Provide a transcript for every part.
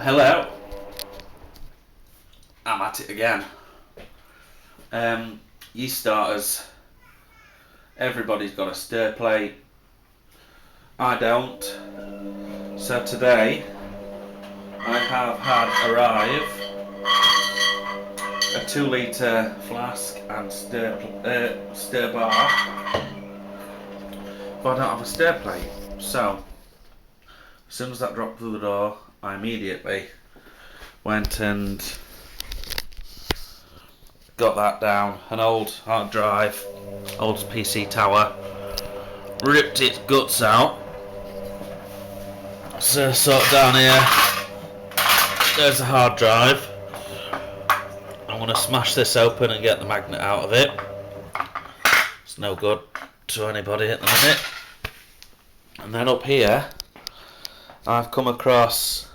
Hello, I'm at it again. Yeast starters, everybody's got a stir plate. I don't. So today I have had arrive a 2 litre flask and stir bar, but I don't have a stir plate. So as soon as that dropped through the door, I immediately went and got that down, an old hard drive, old PC tower, ripped its guts out. So sort of down here, there's the hard drive. I'm going to smash this open and get the magnet out of it. It's no good to anybody at the minute. And then up here, I've come across,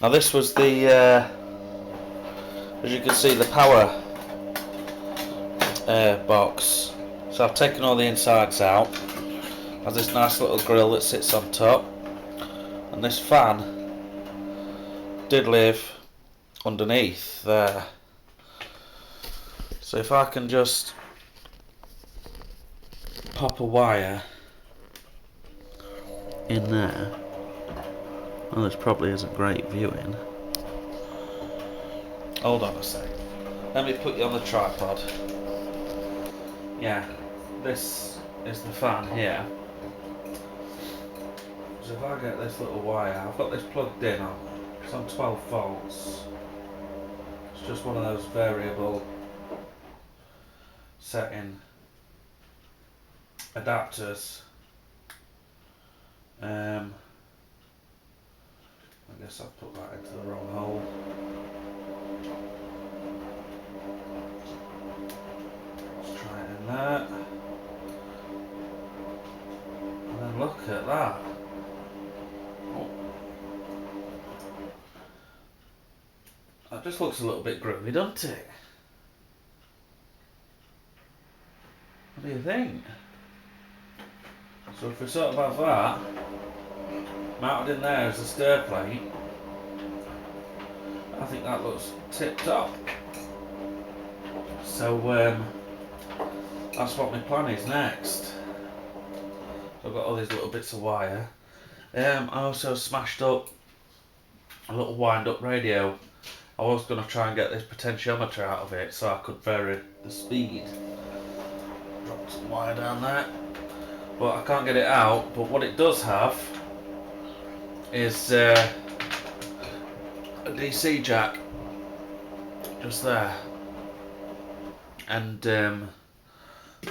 now this was the, as you can see, the power box. So I've taken all the insides out. Has this nice little grill that sits on top, and this fan did live underneath there. So if I can just pop a wire in there, well, this probably isn't great viewing. Hold on a sec. Let me put you on the tripod. Yeah, this is the fan here. So if I get this little wire, I've got this plugged in on, it's on 12 volts. It's just one of those variable setting adapters. I guess I've put that into the wrong hole. Let's try it in there. And then look at that. Oh. That just looks a little bit groovy, doesn't it? What do you think? So if we sort of have that mounted in there as a stir plate, I think that looks tip top. So that's what my plan is next. So I've got all these little bits of wire. I also smashed up a little wind up radio. I was going to try and get this potentiometer out of it so I could vary the speed. Drop some wire down there, but I can't get it out. But what it does have is a DC jack just there, and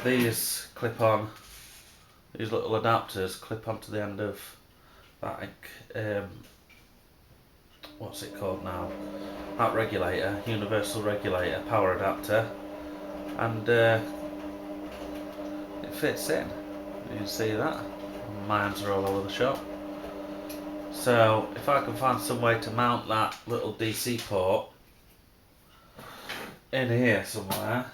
these clip on, these little adapters clip onto the end of that, what's it called now, that regulator, universal regulator power adapter, and it fits in. You can see that. My hands are all over the shop. So if I can find some way to mount that little DC port in here somewhere,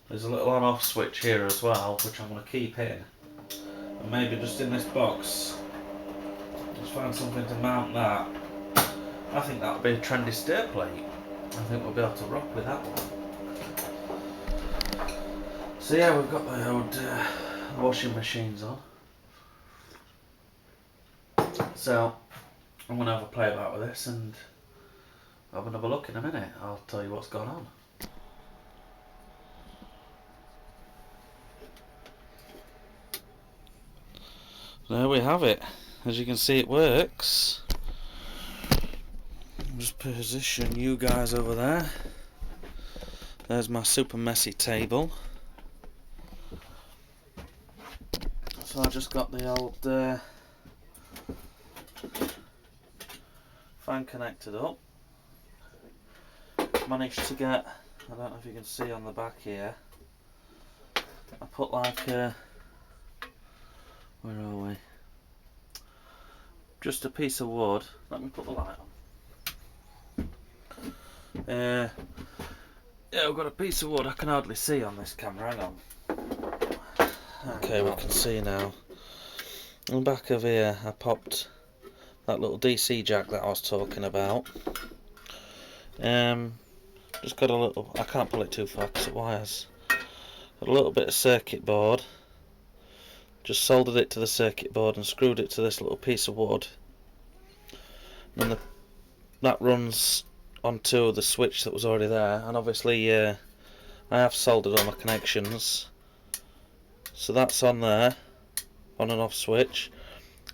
there's a little on off switch here as well, which I'm going to keep in, and maybe just in this box just find something to mount that. I think that would be a trendy stir plate. I think we'll be able to rock with that one. So yeah, we've got the old washing machines on. So I'm going to have a play about with this and have another look in a minute. I'll tell you what's gone on. There we have it. As you can see, it works. I'll just position you guys over there. There's my super messy table. So I just got the old fan connected up. Managed to get, I don't know if you can see on the back here, I put like a, where are we? Just a piece of wood. Let me put the light on. Yeah, I've got a piece of wood. I can hardly see on this camera. Hang on. Okay, we can see now. On the back of here, I popped that little DC jack that I was talking about. Just got a little, I can't pull it too far because it wires. Got a little bit of circuit board. Just soldered it to the circuit board and screwed it to this little piece of wood. And that runs onto the switch that was already there. And obviously I have soldered all my connections. So that's on there, on and off switch.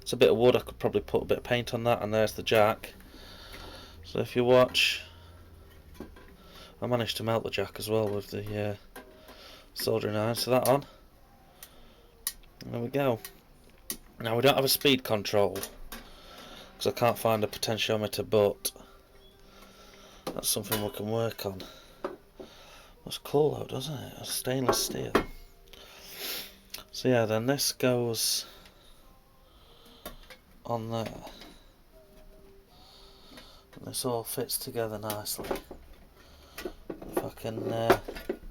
It's a bit of wood, I could probably put a bit of paint on that, and there's the jack. So if you watch, I managed to melt the jack as well with the soldering iron. So that on. There we go. Now we don't have a speed control because I can't find a potentiometer, but that's something we can work on. Looks cool though, doesn't it? A stainless steel. So yeah, then this goes on there. And this all fits together nicely. If I can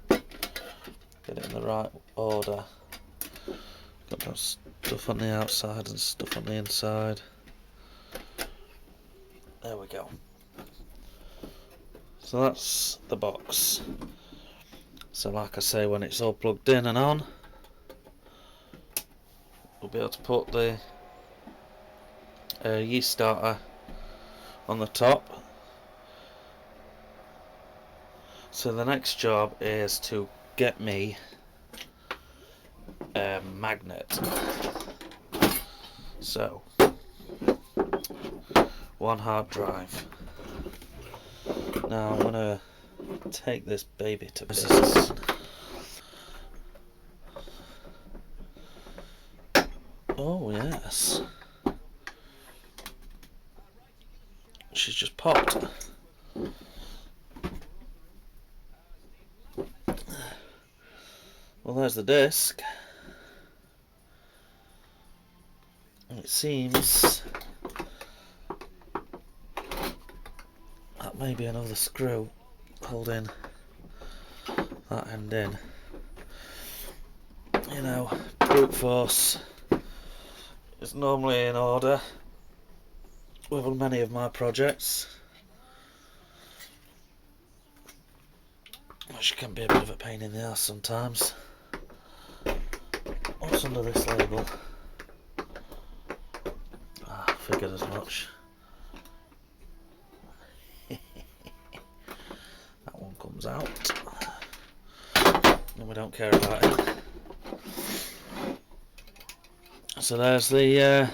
get it in the right order. Got that stuff on the outside and stuff on the inside. There we go. So that's the box. So like I say, when it's all plugged in and on, we'll be able to put the yeast starter on the top. So the next job is to get me a magnet. So one hard drive. Now I'm gonna take this baby to pieces. Oh yes, she's just popped. Well, there's the disc. It seems that may be another screw holding that end in. You know, brute force is normally in order with many of my projects, which can be a bit of a pain in the ass sometimes. What's under this label? Figured as much. That one comes out, and we don't care about it. So there's the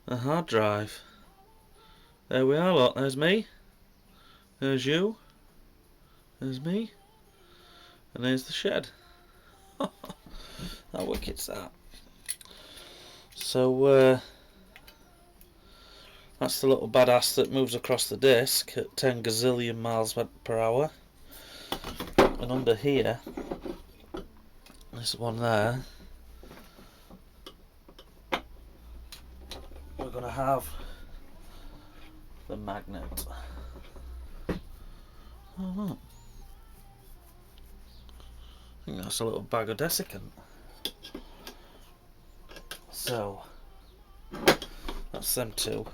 hard drive. There we are, look. There's me. There's you. There's me. And there's the shed. How wicked's that? So that's the little badass that moves across the disc at 10 gazillion miles per hour. And under here, this one there, we're going to have the magnet. Oh, look. I think that's a little bag of desiccant. So that's them two.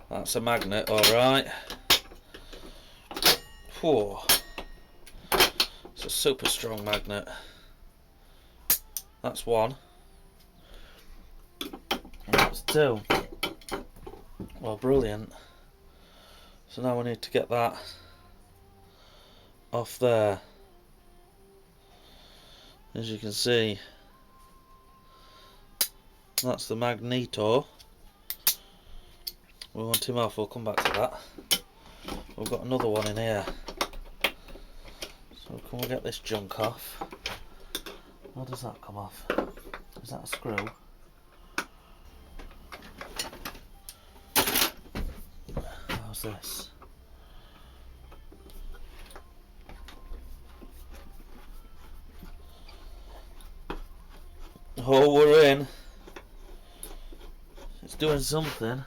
That's a magnet, alright. It's a super strong magnet. That's one. And that's two. Well, brilliant. So now we need to get that off there. As you can see, that's the magneto. We want him off, we'll come back to that. We've got another one in here. So can we get this junk off? How does that come off? Is that a screw? How's this? Oh, we're in. It's doing something.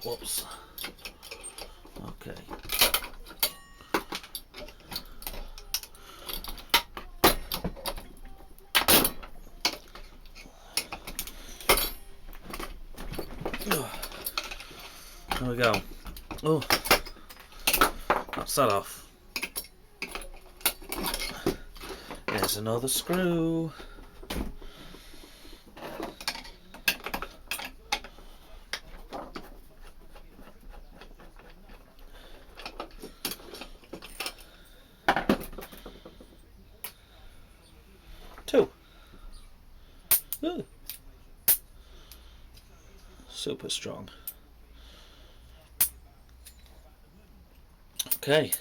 Whoops. Okay. There we go. Oh, that's that off. Here's another screw. Two. Ooh. Super strong. Okay,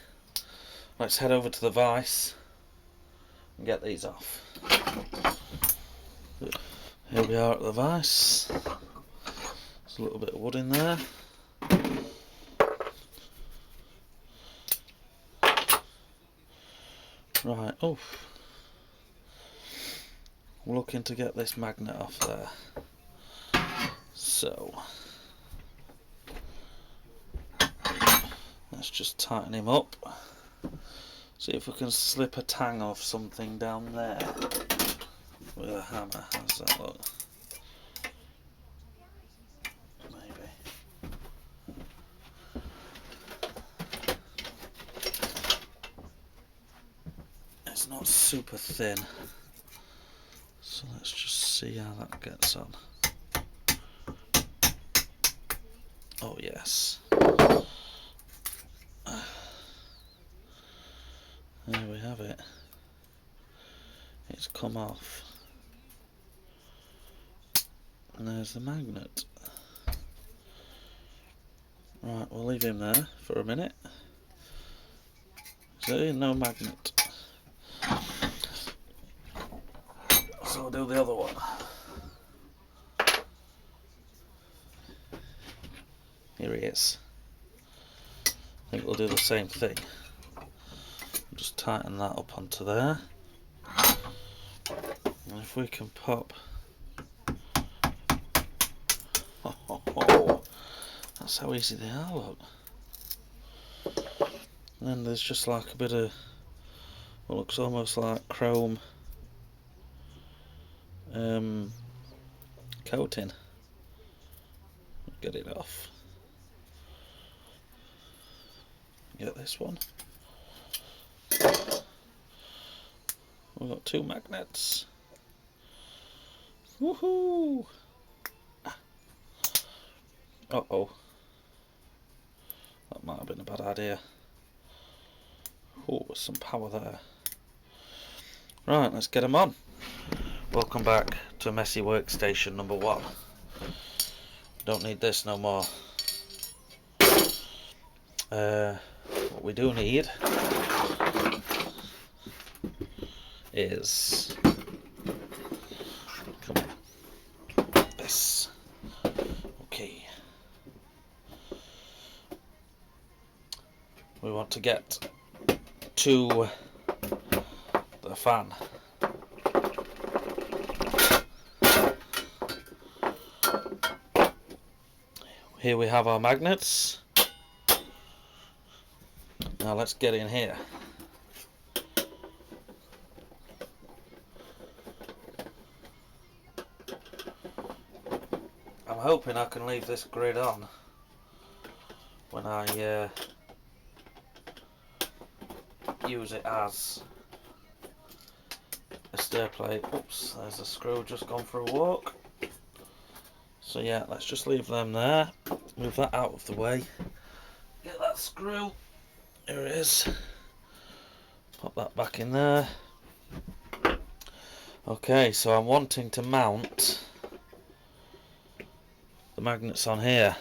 let's head over to the vise and get these off. Here we are at the vise. There's a little bit of wood in there. Right, oh, we're looking to get this magnet off there. So, let's just tighten him up. See if we can slip a tang off something down there with a hammer. How's that look? Maybe. It's not super thin, so let's just see how that gets on. Oh yes. There we have it. It's come off. And there's the magnet. Right, we'll leave him there for a minute. See, no magnet. So I'll do the other one. Here he is. I think we'll do the same thing. Just tighten that up onto there. And if we can pop... Oh, that's how easy they are, look. And then there's just like a bit of what looks almost like chrome coating. Get it off. Get this one. We've got two magnets. Woohoo! Uh-oh. That might have been a bad idea. Oh, there's some power there. Right, let's get them on. Welcome back to Messy Workstation number 1. Don't need this no more. What we do need is this. Okay. We want to get to the fan. Here we have our magnets. Now let's get in here. I'm hoping I can leave this grid on when I use it as a stir plate. Oops, there's a screw just gone for a walk. So yeah, let's just leave them there. Move that out of the way. Get that screw. Here it is. Pop that back in there. Okay, so I'm wanting to mount the magnets on here.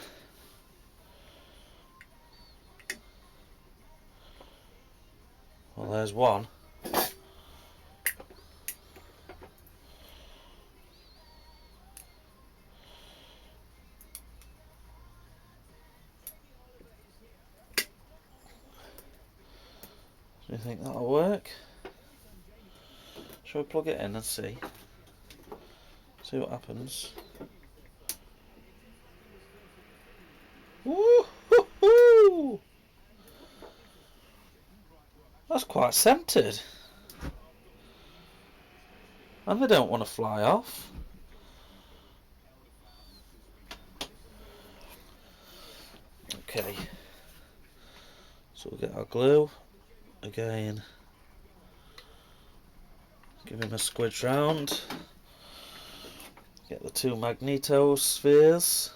Well, there's one. Do you think that'll work? Shall we plug it in and see? See what happens. Woo-hoo-hoo! That's quite centered. And they don't want to fly off. Okay, so we'll get our glue again, give him a squidge round, get the two magneto spheres,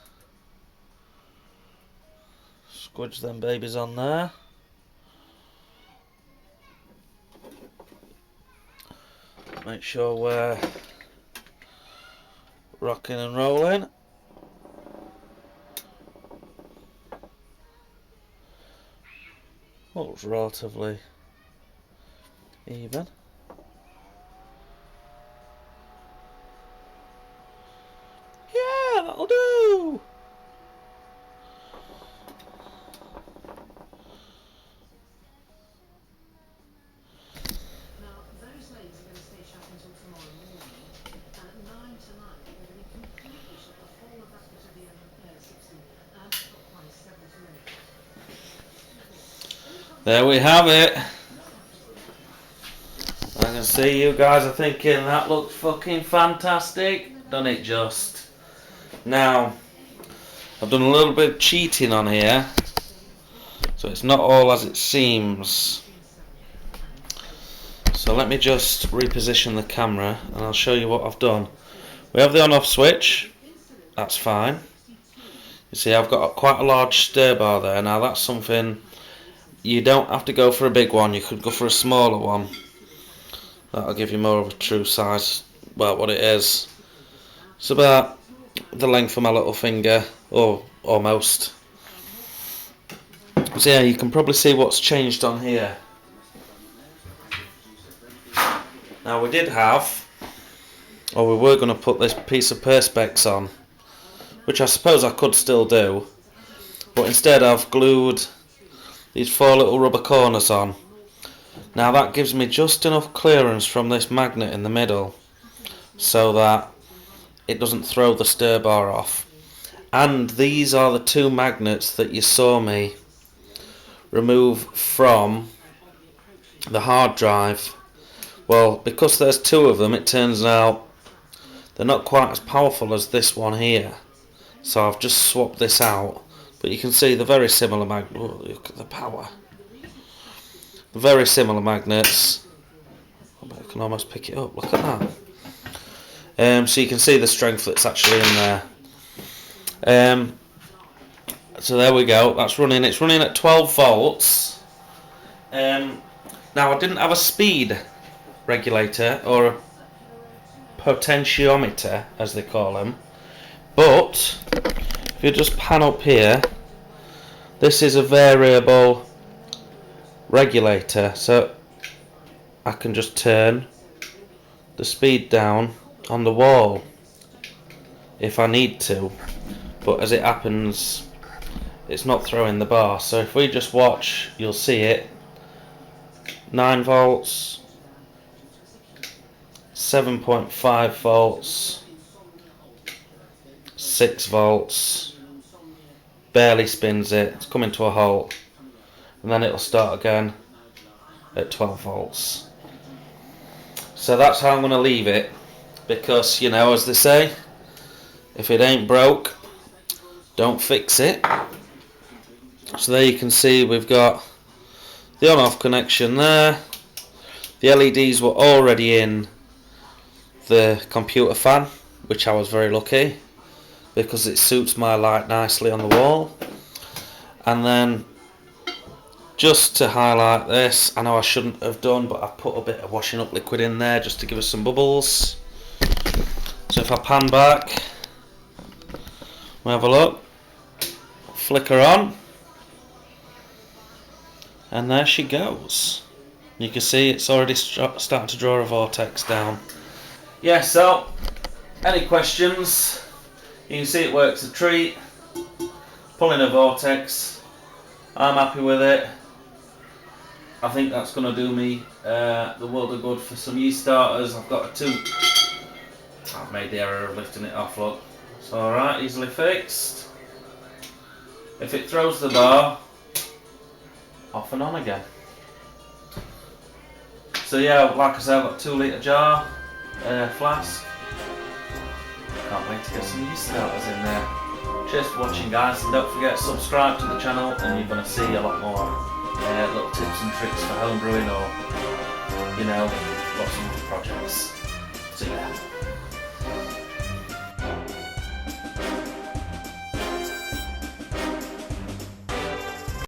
squidge them babies on there. Make sure we're rocking and rolling. Looks relatively even. Yeah, that'll do. There we have it. I can see you guys are thinking that looks fucking fantastic. Done it just. Now, I've done a little bit of cheating on here, so it's not all as it seems. So let me just reposition the camera and I'll show you what I've done. We have the on-off switch. That's fine. You see I've got quite a large stir bar there. Now that's something you don't have to go for a big one. You could go for a smaller one. That'll give you more of a true size. Well, what it is. It's about the length of my little finger, or almost. So yeah, you can probably see what's changed on here. Now we did have, or we were going to put this piece of perspex on, which I suppose I could still do, but instead I've glued these 4 little rubber corners on. Now that gives me just enough clearance from this magnet in the middle so that it doesn't throw the stir bar off. And these are the 2 magnets that you saw me remove from the hard drive. Well, because there's 2 of them, it turns out they're not quite as powerful as this one here. So I've just swapped this out. But you can see the very similar magnets. Oh, look at the power. The very similar magnets. I can almost pick it up. Look at that. So you can see the strength that's actually in there. So there we go. That's running. It's running at 12 volts. Now I didn't have a speed regulator or a potentiometer, as they call them. But if you just pan up here, this is a variable regulator, so I can just turn the speed down on the wall if I need to, but as it happens it's not throwing the bar. So if we just watch, you'll see it. 9 volts, 7.5 volts, 6 volts, barely spins it, it's coming to a halt, and then it'll start again at 12 volts. So that's how I'm going to leave it, because, you know, as they say, if it ain't broke, don't fix it. So there you can see we've got the on-off connection there. The LEDs were already in the computer fan, which I was very lucky, because it suits my light nicely on the wall. And then, just to highlight this, I know I shouldn't have done, but I've put a bit of washing up liquid in there just to give us some bubbles. So if I pan back, we have a look, flicker on, and there she goes. You can see it's already starting to draw a vortex down. Yeah, so any questions? You can see it works a treat. Pulling a vortex. I'm happy with it. I think that's going to do me the world of good for some yeast starters. I've got a 2. I've made the error of lifting it off, look. It's alright, easily fixed. If it throws the bar, off and on again. So yeah, like I said, I've got a 2 litre jar, flask. Can't wait to get some yeast starters in there. Cheers for watching, guys, and don't forget to subscribe to the channel, and you're going to see a lot more little tips and tricks for home brewing, or lots of other projects. See ya.